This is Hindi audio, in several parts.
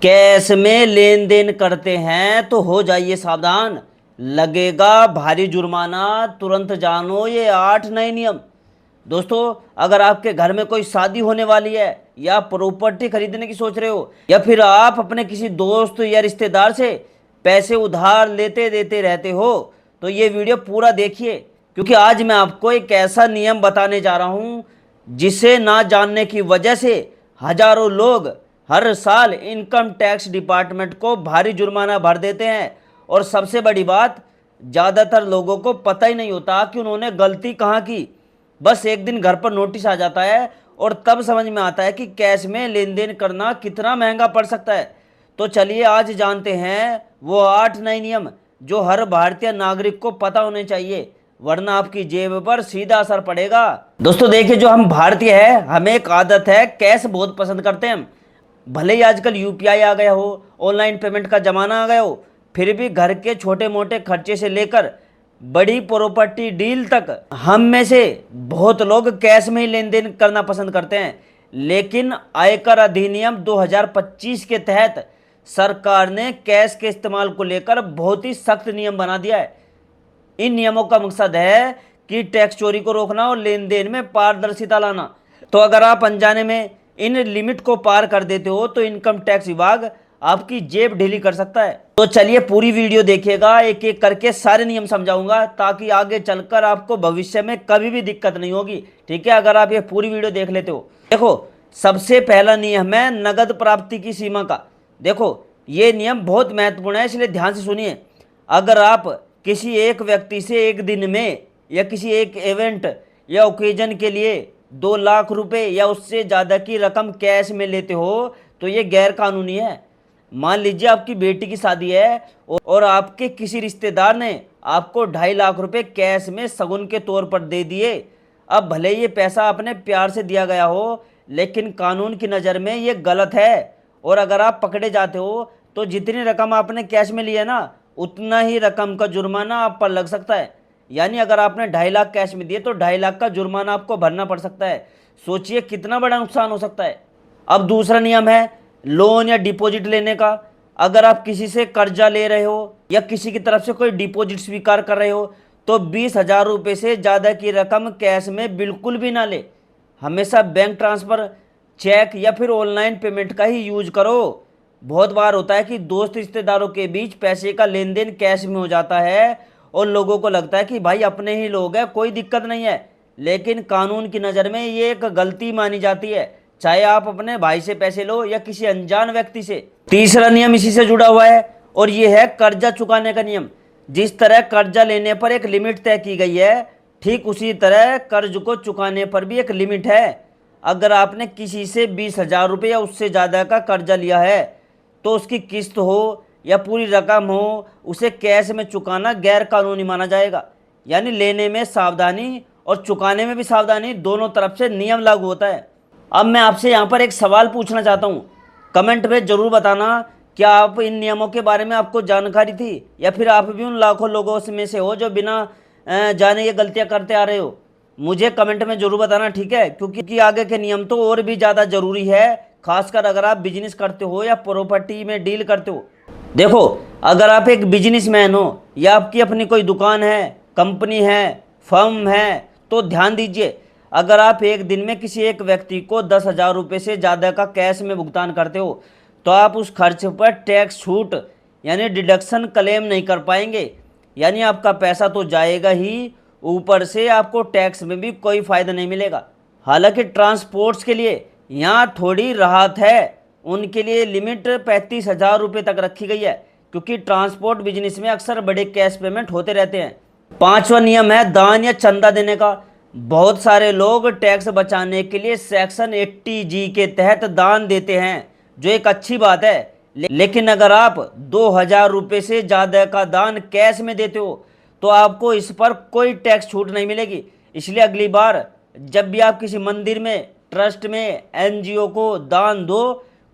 कैश में लेन देन करते हैं तो हो जाइए सावधान, लगेगा भारी जुर्माना। तुरंत जानो ये 8 नए नियम। दोस्तों, अगर आपके घर में कोई शादी होने वाली है, या प्रॉपर्टी खरीदने की सोच रहे हो, या फिर आप अपने किसी दोस्त या रिश्तेदार से पैसे उधार लेते देते रहते हो, तो ये वीडियो पूरा देखिए, क्योंकि आज मैं आपको एक ऐसा नियम बताने जा रहा हूं जिसे ना जानने की वजह से हजारों लोग हर साल इनकम टैक्स डिपार्टमेंट को भारी जुर्माना भर देते हैं। और सबसे बड़ी बात, ज़्यादातर लोगों को पता ही नहीं होता कि उन्होंने गलती कहाँ की। बस एक दिन घर पर नोटिस आ जाता है और तब समझ में आता है कि कैश में लेन देन करना कितना महंगा पड़ सकता है। तो चलिए आज जानते हैं वो 8 नए नियम जो हर भारतीय नागरिक को पता होने चाहिए, वरना आपकी जेब पर सीधा असर पड़ेगा। दोस्तों देखिए, जो हम भारतीय है, हमें एक आदत है, कैश बहुत पसंद करते हैं हम। भले ही आजकल यूपीआई आ गया हो, ऑनलाइन पेमेंट का जमाना आ गया हो, फिर भी घर के छोटे मोटे खर्चे से लेकर बड़ी प्रॉपर्टी डील तक हम में से बहुत लोग कैश में ही लेन देन करना पसंद करते हैं। लेकिन आयकर अधिनियम 2025 के तहत सरकार ने कैश के इस्तेमाल को लेकर बहुत ही सख्त नियम बना दिया है। इन नियमों का मकसद है कि टैक्स चोरी को रोकना और लेन देन में पारदर्शिता लाना। तो अगर आप अनजाने में इन लिमिट को पार कर देते हो तो इनकम टैक्स विभाग आपकी जेब ढीली कर सकता है। तो चलिए पूरी वीडियो देखिएगा, एक एक करके सारे नियम समझाऊंगा, ताकि आगे चलकर आपको भविष्य में कभी भी दिक्कत नहीं होगी। ठीक है, अगर आप ये पूरी वीडियो देख लेते हो। देखो, सबसे पहला नियम है नगद प्राप्ति की सीमा का। देखो, ये नियम बहुत महत्वपूर्ण है, इसलिए ध्यान से सुनिए। अगर आप किसी एक व्यक्ति से एक दिन में या किसी एक इवेंट या ओकेजन के लिए 2 लाख रुपए या उससे ज़्यादा की रकम कैश में लेते हो तो ये गैर कानूनी है। मान लीजिए आपकी बेटी की शादी है और आपके किसी रिश्तेदार ने आपको 2.5 लाख रुपए कैश में शगुन के तौर पर दे दिए। अब भले ये पैसा अपने प्यार से दिया गया हो, लेकिन कानून की नज़र में ये गलत है। और अगर आप पकड़े जाते हो तो जितनी रकम आपने कैश में ली है ना, उतना ही रकम का जुर्माना आप पर लग सकता है। यानी अगर आपने 2.5 लाख कैश में दिए तो 2.5 लाख का जुर्माना आपको भरना पड़ सकता है। सोचिए कितना बड़ा नुकसान हो सकता है। अब दूसरा नियम है लोन या डिपॉजिट लेने का। अगर आप किसी से कर्जा ले रहे हो या किसी की तरफ से कोई डिपॉजिट स्वीकार कर रहे हो तो 20,000 रुपये से ज़्यादा की रकम कैश में बिल्कुल भी ना ले। हमेशा बैंक ट्रांसफ़र, चेक या फिर ऑनलाइन पेमेंट का ही यूज करो। बहुत बार होता है कि दोस्त रिश्तेदारों के बीच पैसे का लेन देन कैश में हो जाता है और लोगों को लगता है कि भाई अपने ही लोग हैं, कोई दिक्कत नहीं है। लेकिन कानून की नज़र में ये एक गलती मानी जाती है, चाहे आप अपने भाई से पैसे लो या किसी अनजान व्यक्ति से। तीसरा नियम इसी से जुड़ा हुआ है और ये है कर्जा चुकाने का नियम। जिस तरह कर्जा लेने पर एक लिमिट तय की गई है, ठीक उसी तरह कर्ज को चुकाने पर भी एक लिमिट है। अगर आपने किसी से 20,000 रुपये या उससे ज़्यादा का कर्जा लिया है तो उसकी किस्त हो या पूरी रकम हो, उसे कैश में चुकाना गैर कानूनी माना जाएगा। यानी लेने में सावधानी और चुकाने में भी सावधानी, दोनों तरफ से नियम लागू होता है। अब मैं आपसे यहाँ पर एक सवाल पूछना चाहता हूँ, कमेंट में ज़रूर बताना, क्या आप इन नियमों के बारे में आपको जानकारी थी या फिर आप भी उन लाखों लोगों में से हो जो बिना जाने ये गलतियाँ करते आ रहे हो। मुझे कमेंट में ज़रूर बताना, ठीक है, क्योंकि आगे के नियम तो और भी ज़्यादा ज़रूरी है, खासकर अगर आप बिजनेस करते हो या प्रॉपर्टी में डील करते हो। देखो, अगर आप एक बिजनेसमैन हो या आपकी अपनी कोई दुकान है, कंपनी है, फर्म है, तो ध्यान दीजिए, अगर आप एक दिन में किसी एक व्यक्ति को 10,000 रुपये से ज़्यादा का कैश में भुगतान करते हो तो आप उस खर्च पर टैक्स छूट यानी डिडक्शन क्लेम नहीं कर पाएंगे। यानी आपका पैसा तो जाएगा ही, ऊपर से आपको टैक्स में भी कोई फ़ायदा नहीं मिलेगा। हालांकि ट्रांसपोर्ट्स के लिए यहाँ थोड़ी राहत है, उनके लिए लिमिट 35,000 रुपये तक रखी गई है, क्योंकि ट्रांसपोर्ट बिजनेस में अक्सर बड़े कैश पेमेंट होते रहते हैं। पांचवा नियम है दान या चंदा देने का। बहुत सारे लोग टैक्स बचाने के लिए सेक्शन 80G के तहत दान देते हैं, जो एक अच्छी बात है। लेकिन अगर आप 2,000 रुपये से ज़्यादा का दान कैश में देते हो तो आपको इस पर कोई टैक्स छूट नहीं मिलेगी। इसलिए अगली बार जब भी आप किसी मंदिर में, ट्रस्ट में, NGO को दान दो,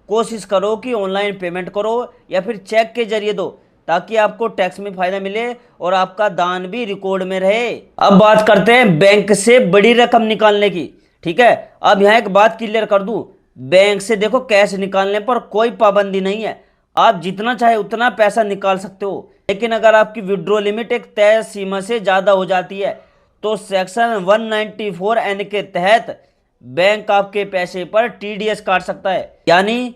कोशिश करो कि ऑनलाइन पेमेंट करो या फिर चेक के जरिए दो, ताकि आपको टैक्स में फ़ायदा मिले और आपका दान भी रिकॉर्ड में रहे। अब बात करते हैं बैंक से बड़ी रकम निकालने की। ठीक है, अब यहाँ एक बात क्लियर कर दूँ, बैंक से देखो कैश निकालने पर कोई पाबंदी नहीं है, आप जितना चाहे उतना पैसा निकाल सकते हो। लेकिन अगर आपकी विड्रॉ लिमिट एक तय सीमा से ज़्यादा हो जाती है तो सेक्शन 194 के तहत बैंक आपके पैसे पर टीडीएस काट सकता है। यानी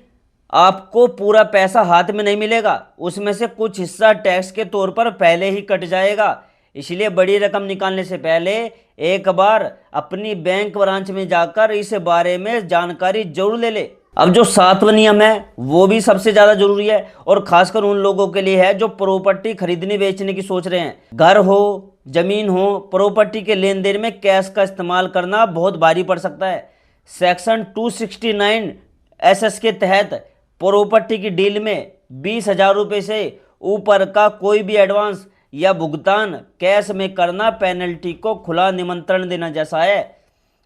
आपको पूरा पैसा हाथ में नहीं मिलेगा, उसमें से कुछ हिस्सा टैक्स के तौर पर पहले ही कट जाएगा। इसलिए बड़ी रकम निकालने से पहले एक बार अपनी बैंक ब्रांच में जाकर इस बारे में जानकारी जरूर ले ले। अब जो 7वां नियम है वो भी सबसे ज़्यादा जरूरी है और खासकर उन लोगों के लिए है जो प्रॉपर्टी खरीदने बेचने की सोच रहे हैं। घर हो, जमीन हो, प्रॉपर्टी के लेन देन में कैश का इस्तेमाल करना बहुत भारी पड़ सकता है। सेक्शन 269 एसएस के तहत प्रॉपर्टी की डील में 20,000 रुपये से ऊपर का कोई भी एडवांस या भुगतान कैश में करना पेनल्टी को खुला निमंत्रण देना जैसा है।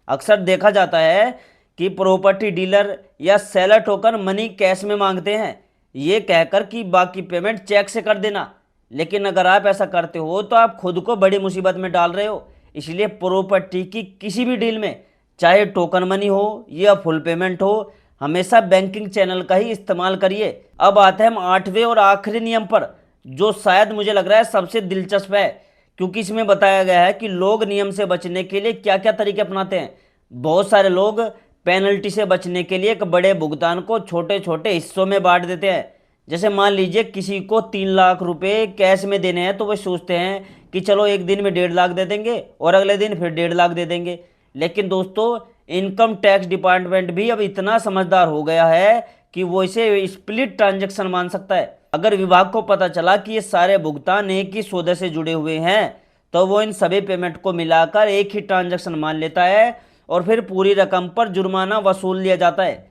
अक्सर देखा जाता है कि प्रॉपर्टी डीलर या सेलर टोकन मनी कैश में मांगते हैं, ये कहकर कि बाकी पेमेंट चेक से कर देना। लेकिन अगर आप ऐसा करते हो तो आप खुद को बड़ी मुसीबत में डाल रहे हो। इसलिए प्रॉपर्टी की किसी भी डील में, चाहे टोकन मनी हो या फुल पेमेंट हो, हमेशा बैंकिंग चैनल का ही इस्तेमाल करिए। अब आते हैं हम 8वें और आखिरी नियम पर, जो शायद मुझे लग रहा है सबसे दिलचस्प है, क्योंकि इसमें बताया गया है कि लोग नियम से बचने के लिए क्या क्या तरीके अपनाते हैं। बहुत सारे लोग पेनल्टी से बचने के लिए एक बड़े भुगतान को छोटे छोटे हिस्सों में बांट देते हैं। जैसे मान लीजिए किसी को 3 लाख रुपए कैश में देने हैं तो वो सोचते हैं कि चलो एक दिन में 1.5 लाख दे देंगे और अगले दिन फिर 1.5 लाख दे देंगे। लेकिन दोस्तों, इनकम टैक्स डिपार्टमेंट भी अब इतना समझदार हो गया है कि वो इसे स्प्लिट ट्रांजैक्शन मान सकता है। अगर विभाग को पता चला कि ये सारे भुगतान एक ही सौदे से जुड़े हुए हैं तो वो इन सभी पेमेंट को मिलाकर एक ही ट्रांजैक्शन मान लेता है और फिर पूरी रकम पर जुर्माना वसूल लिया जाता है।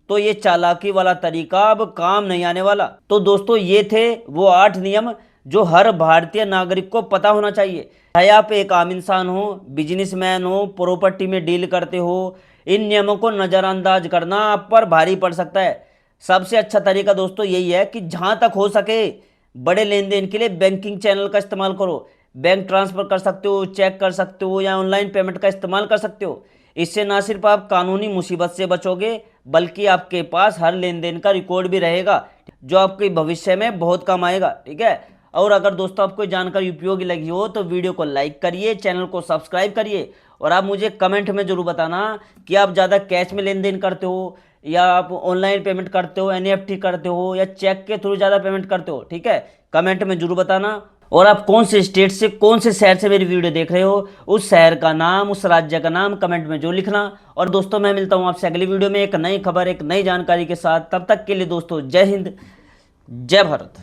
तो ये चालाकी वाला तरीका अब काम नहीं आने वाला। तो दोस्तों, ये थे वो 8 नियम जो हर भारतीय नागरिक को पता होना चाहिए। चाहे आप एक आम इंसान हो, बिजनेसमैन हो, प्रॉपर्टी में डील करते हो, इन नियमों को नज़रअंदाज करना आप पर भारी पड़ सकता है। सबसे अच्छा तरीका दोस्तों यही है कि जहां तक हो सके बड़े लेन देन के लिए बैंकिंग चैनल का इस्तेमाल करो। बैंक ट्रांसफर कर सकते हो, चेक कर सकते हो या ऑनलाइन पेमेंट का इस्तेमाल कर सकते हो। इससे ना सिर्फ आप कानूनी मुसीबत से बचोगे बल्कि आपके पास हर लेन देन का रिकॉर्ड भी रहेगा जो आपके भविष्य में बहुत काम आएगा। ठीक है। और अगर दोस्तों आपको जानकारी उपयोगी लगी हो तो वीडियो को लाइक करिए, चैनल को सब्सक्राइब करिए और आप मुझे कमेंट में जरूर बताना कि आप ज़्यादा कैश में लेन देन करते हो या आप ऑनलाइन पेमेंट करते हो, एनईएफटी करते हो या चेक के थ्रू ज़्यादा पेमेंट करते हो। ठीक है, कमेंट में जरूर बताना। और आप कौन से स्टेट से, कौन से शहर से मेरी वीडियो देख रहे हो, उस शहर का नाम, उस राज्य का नाम कमेंट में जो लिखना। और दोस्तों, मैं मिलता हूँ आपसे अगली वीडियो में एक नई खबर, एक नई जानकारी के साथ। तब तक के लिए दोस्तों, जय हिंद, जय भारत।